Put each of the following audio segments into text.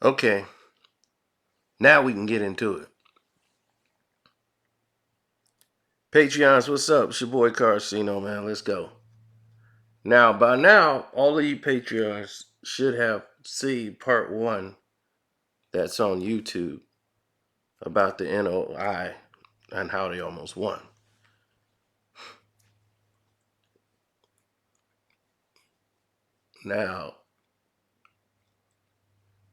Okay, now we can get into it. Patreons, what's up? It's your boy Carceno, man. Let's go. Now, by now, all of you Patreons should have seen part one that's on YouTube about the NOI and how they almost won. Now,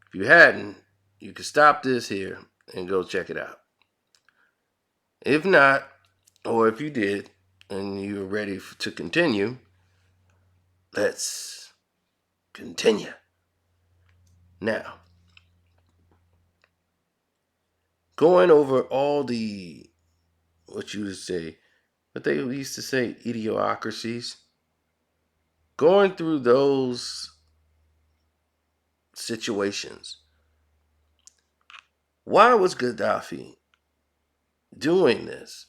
if you hadn't, you can stop this here and go check it out. If not, or if you did and you're ready to continue, let's continue. Now, going over all the, what you would say, what they used to say, idiocracies, going through those situations. Why was Gaddafi doing this?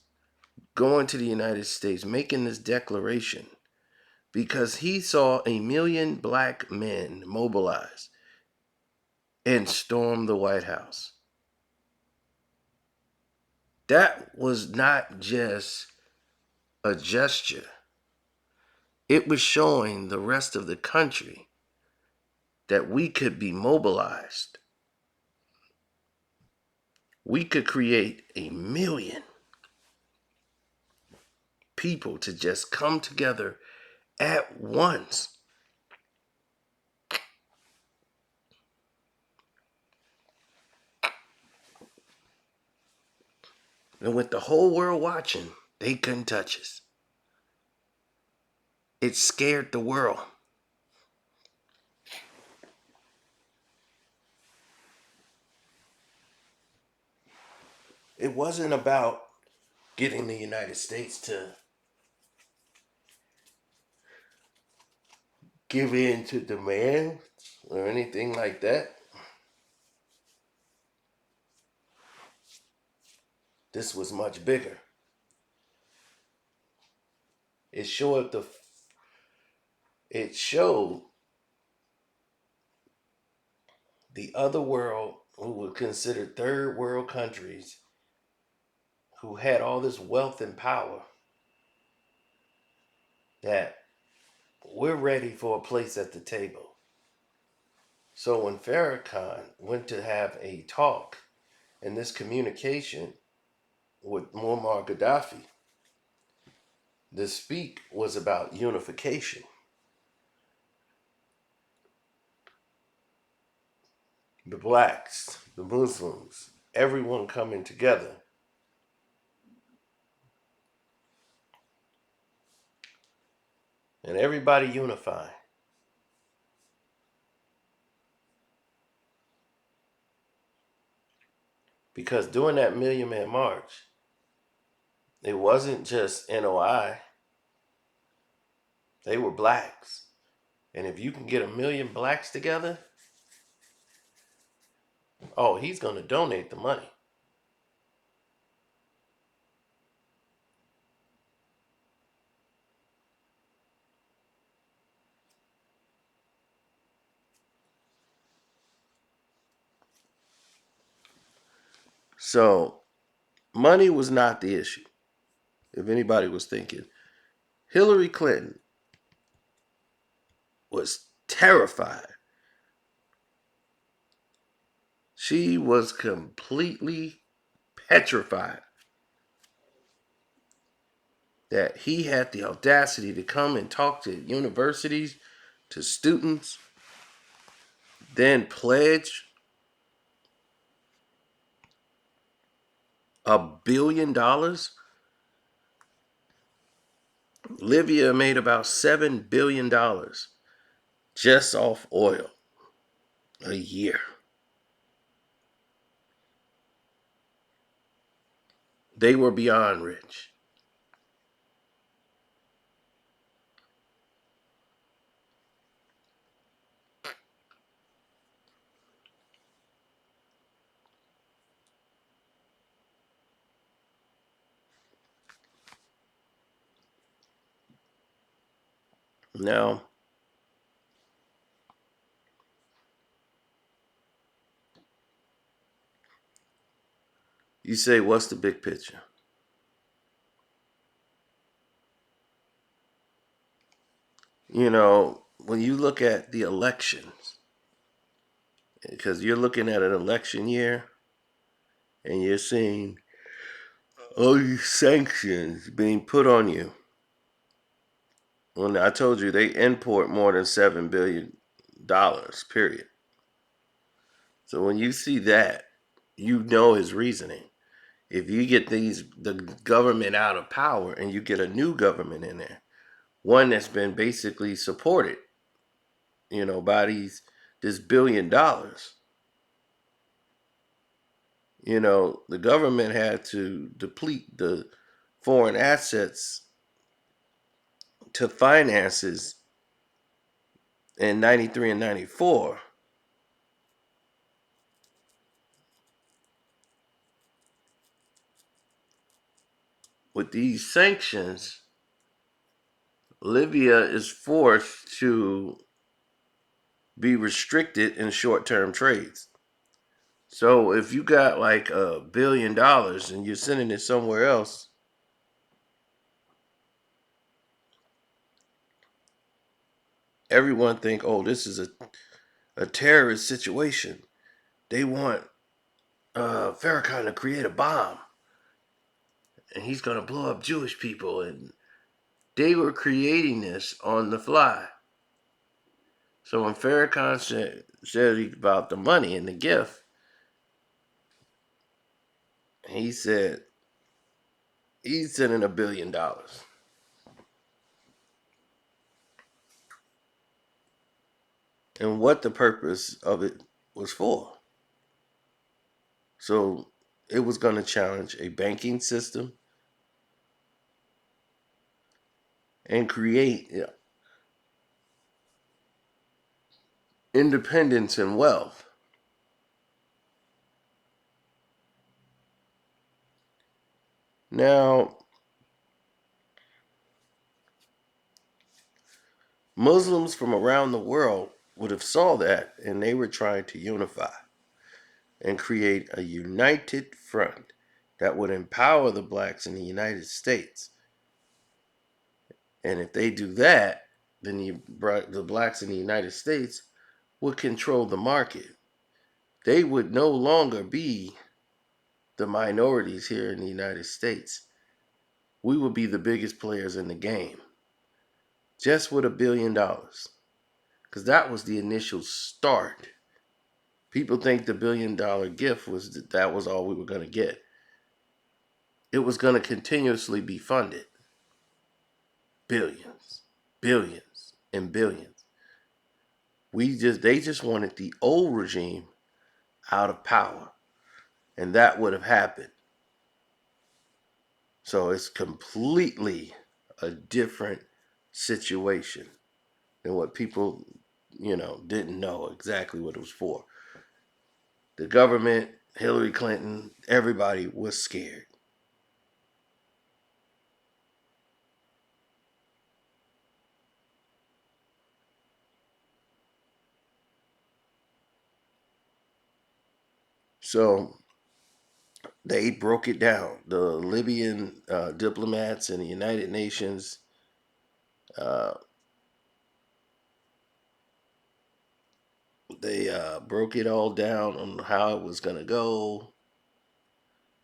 Going to the United States, making this declaration? Because he saw 1,000,000 black men mobilize and storm the White House. That was not just a gesture. It was showing the rest of the country that we could be mobilized. We could create 1,000,000 people to just come together at once. And with the whole world watching, they couldn't touch us. It scared the world. It wasn't about getting the United States to give in to demand or anything like that. This was much bigger. It showed the other world, who were considered third world countries, who had all this wealth and power, that we're ready for a place at the table. So when Farrakhan went to have a talk and this communication with Muammar Gaddafi, the speak was about unification. The blacks, the Muslims, everyone coming together. And everybody unifying. Because during that Million Man March, it wasn't just NOI, they were blacks. And if you can get 1,000,000 blacks together, oh, he's going to donate the money. So, money was not the issue, if anybody was thinking. Hillary Clinton was terrified. She was completely petrified that he had the audacity to come and talk to universities, to students, then pledge $1 billion. Libya made about $7 billion just off oil a year. They were beyond rich. Now, You say, what's the big picture? When you look at the elections, because you're looking at an election year and you're seeing all these sanctions being put on you. When I told you they import more than $7 billion, period. So when you see that, you know his reasoning. If you get the government out of power and you get a new government in there, one that's been basically supported, by this $1 billion. The government had to deplete the foreign assets to finances in 93 and 94. With these sanctions, Libya is forced to be restricted in short term trades. So if you got like $1 billion and you're sending it somewhere else, everyone think, oh, this is a terrorist situation. They want Farrakhan to create a bomb and he's going to blow up Jewish people. And they were creating this on the fly. So when Farrakhan said about the money and the gift, he said he's sending $1 billion. And what the purpose of it was for. So it was going to challenge a banking system and create independence and wealth. Now, Muslims from around the world would have saw that and they were trying to unify and create a united front that would empower the blacks in the United States. And if they do that, then the blacks in the United States would control the market. They would no longer be the minorities here in the United States. We would be the biggest players in the game just with $1 billion. Because that was the initial start. People think the $1 billion gift that was all we were going to get. It was going to continuously be funded. Billions, billions, and billions. They just wanted the old regime out of power. And that would have happened. So it's completely a different situation than what people, didn't know exactly what it was for. The government, Hillary Clinton, everybody was scared. So they broke it down. The Libyan diplomats and the United Nations uh, they broke it all down on how it was going to go,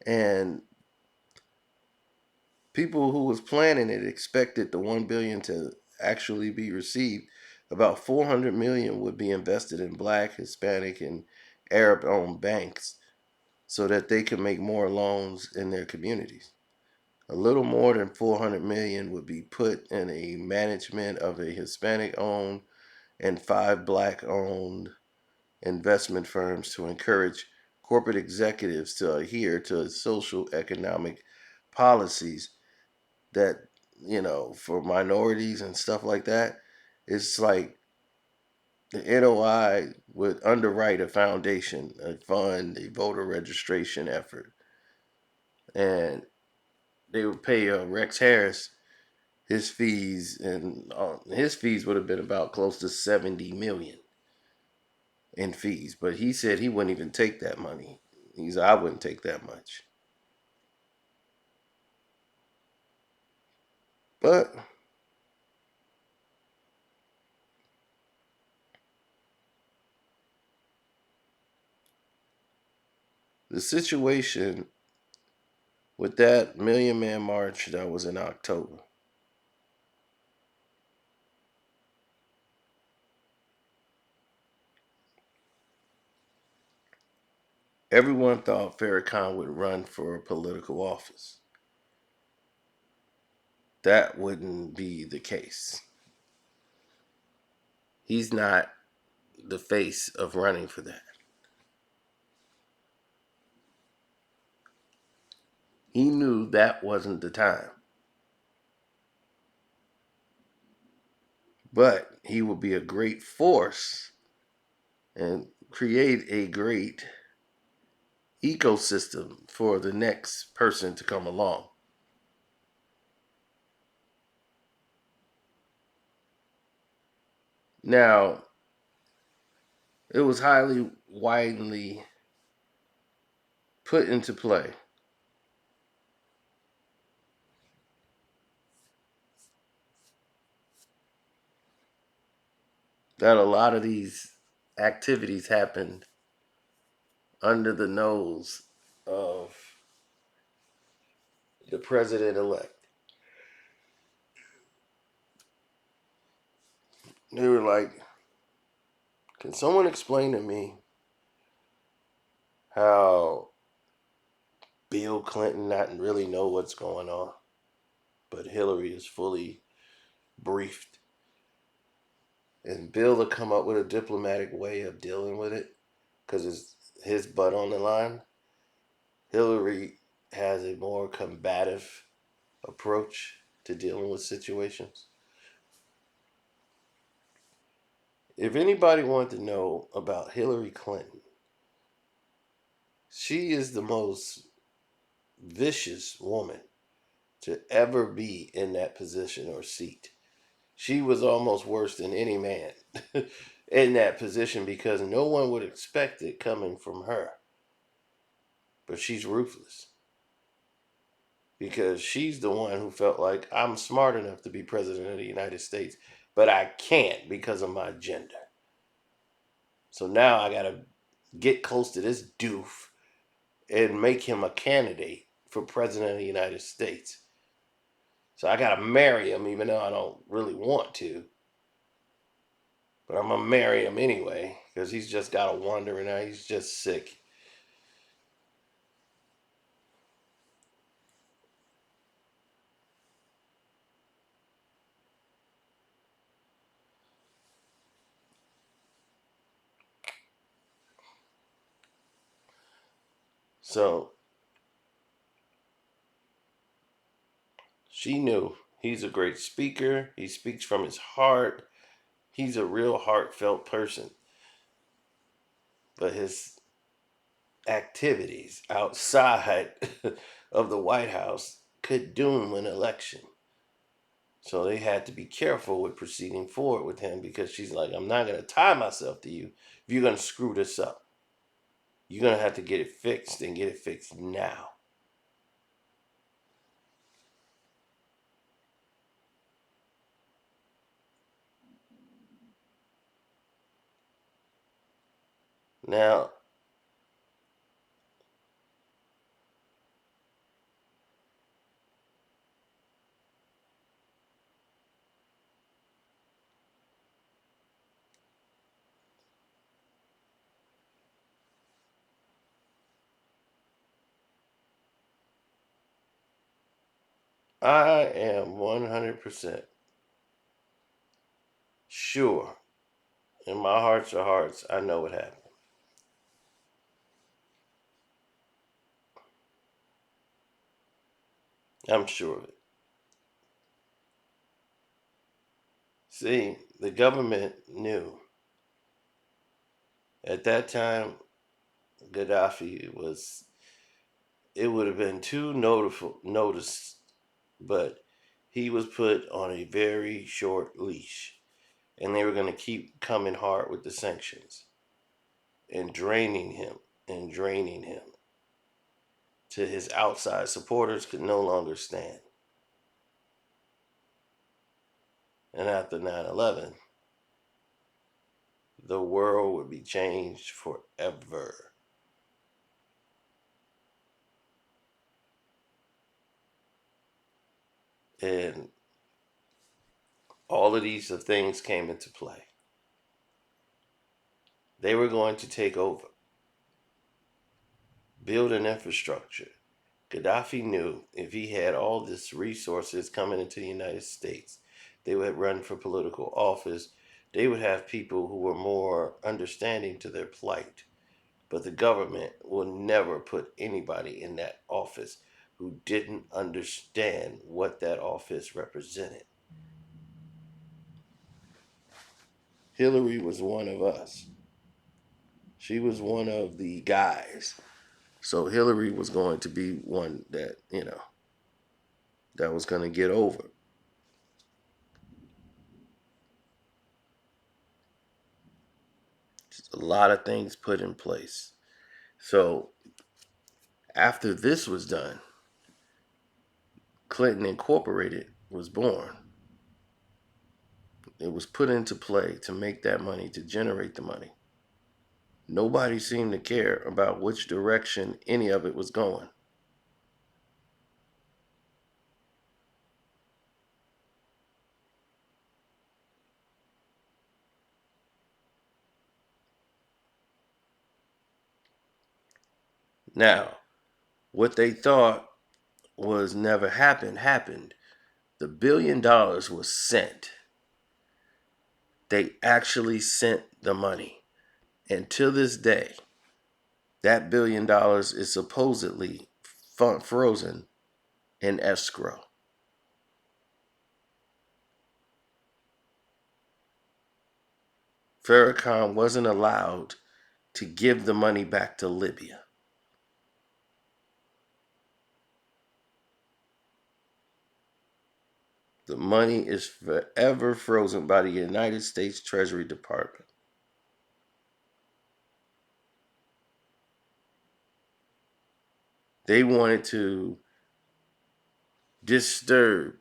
and people who was planning it expected the 1 billion to actually be received. About 400 million would be invested in Black, Hispanic, and Arab-owned banks so that they could make more loans in their communities. A little more than 400 million would be put in a management of a Hispanic-owned and 5 Black-owned investment firms to encourage corporate executives to adhere to social economic policies that, for minorities and stuff like that. It's like the NOI would underwrite a foundation, a fund, a voter registration effort, and they would pay Rex Harris his fees, and his fees would have been about close to 70 million in fees. But he said he wouldn't even take that money. He said, I wouldn't take that much. But the situation with that Million Man March that was in October, everyone thought Farrakhan would run for a political office. That wouldn't be the case. He's not the face of running for that. He knew that wasn't the time. But he would be a great force and create a great ecosystem for the next person to come along. Now, it was highly widely put into play that a lot of these activities happened under the nose of the president elect. They were like, can someone explain to me how Bill Clinton not really know what's going on, but Hillary is fully briefed? And Bill to come up with a diplomatic way of dealing with it because it's his butt on the line. Hillary has a more combative approach to dealing with situations. If anybody wanted to know about Hillary Clinton, she is the most vicious woman to ever be in that position or seat. She was almost worse than any man in that position because no one would expect it coming from her. But she's ruthless because she's the one who felt like I'm smart enough to be president of the United States, but I can't because of my gender. So now I got to get close to this doof and make him a candidate for president of the United States. So I got to marry him even though I don't really want to. But I'm going to marry him anyway because he's just got a wandering eye. He's just sick. So she knew he's a great speaker. He speaks from his heart. He's a real heartfelt person. But his activities outside of the White House could doom an election. So they had to be careful with proceeding forward with him because she's like, I'm not going to tie myself to you if you're going to screw this up. You're going to have to get it fixed and get it fixed now. Now, I am 100% sure in my hearts of hearts, I know what happened. I'm sure of it. See, the government knew at that time Gaddafi was, it would have been too noticed, but he was put on a very short leash and they were going to keep coming hard with the sanctions and draining him till his outside supporters could no longer stand. And after 9/11, the world would be changed forever. And all of these things came into play. They were going to take over, build an infrastructure. Gaddafi knew if he had all these resources coming into the United States, they would run for political office. They would have people who were more understanding to their plight. But the government will never put anybody in that office who didn't understand what that office represented. Hillary was one of us. She was one of the guys. So Hillary was going to be one that, that was going to get over. Just a lot of things put in place. So after this was done, Clinton Incorporated was born. It was put into play to make that money, to generate the money. Nobody seemed to care about which direction any of it was going. Now, what they thought was never happened. The $1 billion was sent. They actually sent the money. And to this day, that $1 billion is supposedly frozen in escrow. Farrakhan wasn't allowed to give the money back to Libya. The money is forever frozen by the United States Treasury Department. They wanted to disturb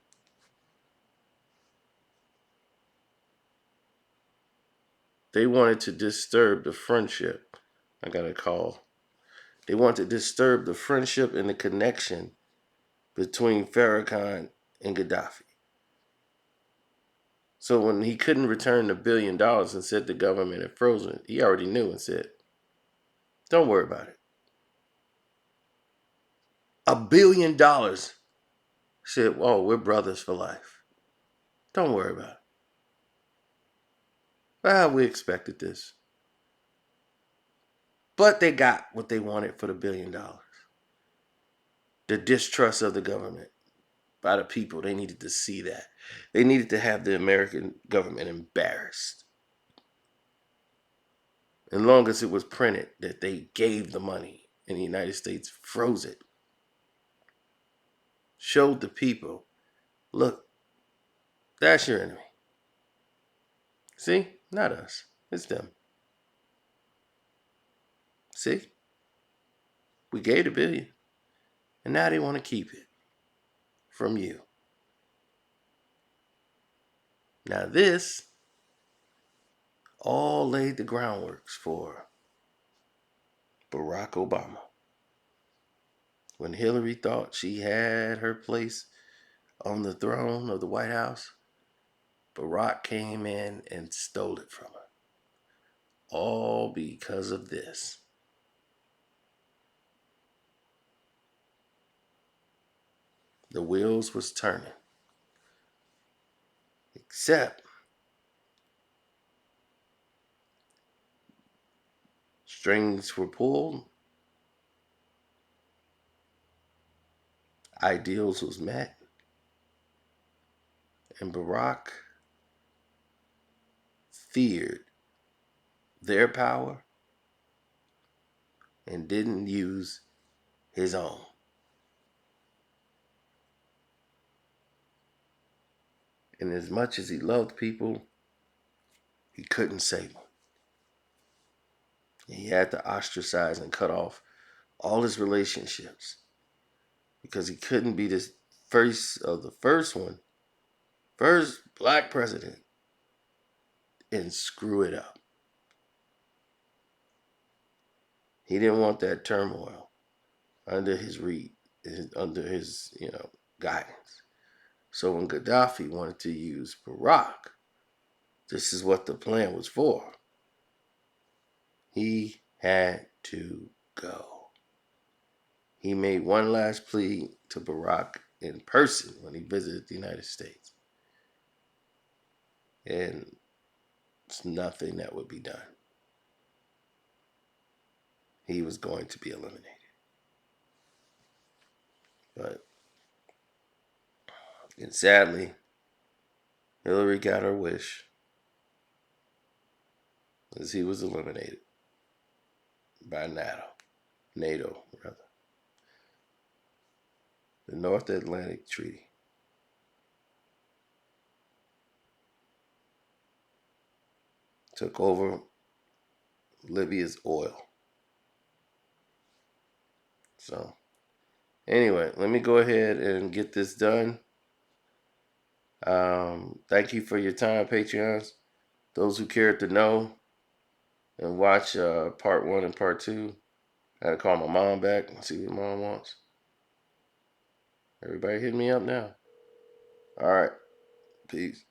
the friendship. I got a call. They wanted to disturb the friendship and the connection between Farrakhan and Gaddafi. So when he couldn't return the $1 billion and said the government had frozen, he already knew and said, "Don't worry about it." $1 billion. Said, "Oh, we're brothers for life. Don't worry about it." Well, we expected this. But they got what they wanted for the $1 billion. The distrust of the government by the people. They needed to see that. They needed to have the American government embarrassed. As long as it was printed that they gave the money and the United States froze it. Showed the people, look, that's your enemy. See? Not us. It's them. See? We gave the $1 billion. And now they want to keep it from you. Now this all laid the groundworks for Barack Obama. When Hillary thought she had her place on the throne of the White House, Barack came in and stole it from her. All because of this. The wheels was turning. Except strings were pulled, ideals was met, and Barack feared their power and didn't use his own. And as much as he loved people, he couldn't save them. He had to ostracize and cut off all his relationships because he couldn't be the first one First black president, and screw it up. He didn't want that turmoil under his guidance. So when Gaddafi wanted to use Barack, this is what the plan was for. He had to go. He made one last plea to Barack in person when he visited the United States. And it's nothing that would be done. He was going to be eliminated. And sadly, Hillary got her wish as he was eliminated by NATO, rather. The North Atlantic Treaty. Took over Libya's oil. So, anyway, let me go ahead and get this done. Thank you for your time, Patreons. Those who cared to know and watch part 1 and part 2. I had to call my mom back and see what mom wants. Everybody hit me up now. All right. Peace.